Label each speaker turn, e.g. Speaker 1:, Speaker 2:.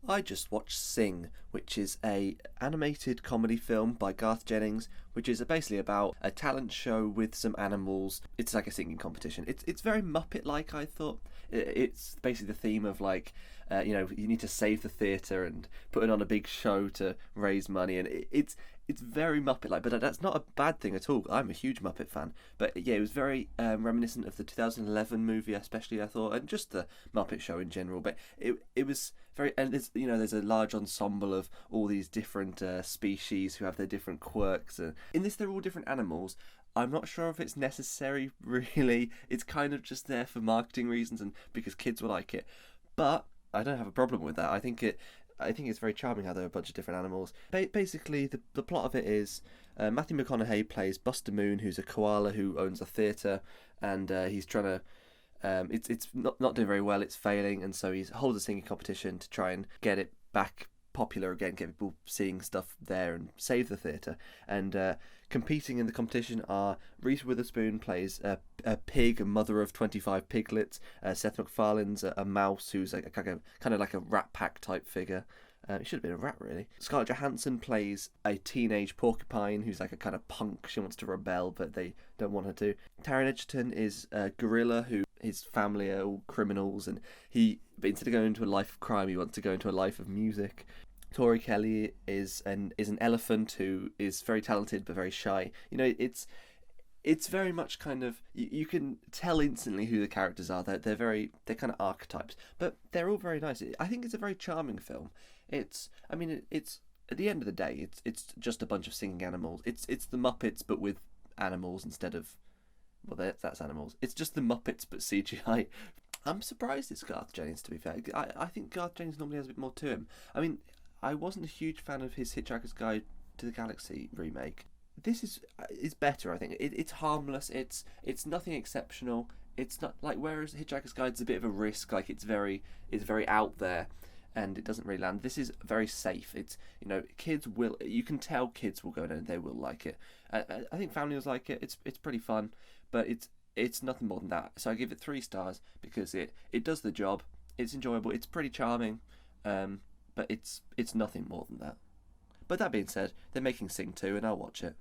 Speaker 1: I just watched Sing, which is a animated comedy film by Garth Jennings, which is basically about a talent show with some animals. It's like a singing competition. It's very Muppet-like. I thought it's basically the theme of like, you need to save the theatre and putting on a big show to raise money, and it's very Muppet-like. But that's not a bad thing at all. I'm a huge Muppet fan, but yeah, it was very reminiscent of the 2011 movie, especially I thought, and just the Muppet Show in general. But it was very, and there's a large ensemble of all these different species who have their different quirks. In this, they're all different animals. I'm not sure if it's necessary, really. It's kind of just there for marketing reasons and because kids will like it. But I don't have a problem with that. I think it's very charming how there are a bunch of different animals. Basically, the plot of it is Matthew McConaughey plays Buster Moon, who's a koala who owns a theatre, and he's trying to. It's not doing very well. It's failing, and so he holds a singing competition to try and get it back popular again, get people seeing stuff there and save the theatre. And competing in the competition are Reese Witherspoon plays a pig, a mother of 25 piglets. Seth MacFarlane's a mouse who's like kind of like a Rat Pack type figure. It should have been a rat, really. Scarlett Johansson plays a teenage porcupine who's like a kind of punk. She wants to rebel, but they don't want her to. Taron Egerton is a gorilla who his family are all criminals, and but instead of going into a life of crime, he wants to go into a life of music. Tori Kelly is an elephant who is very talented but very shy. It's very much kind of you can tell instantly who the characters are. They're kind of archetypes, but they're all very nice. I think it's a very charming film. It's at the end of the day, it's just a bunch of singing animals. It's the Muppets but with animals instead of, well, that's animals. It's just the Muppets but CGI. I'm surprised it's Garth Jennings, to be fair. I think Garth Jennings normally has a bit more to him. I mean, I wasn't a huge fan of his Hitchhiker's Guide to the Galaxy remake. This is better, I think. It's harmless. It's nothing exceptional. It's not like, whereas Hitchhiker's Guide's a bit of a risk. Like it's very out there, and it doesn't really land. This is very safe. It's kids will. You can tell kids will go in and they will like it. I think families like it. It's pretty fun, but it's nothing more than that. So I give it 3 stars because it does the job. It's enjoyable. It's pretty charming. But it's nothing more than that. But that being said, they're making Sing 2 and I'll watch it.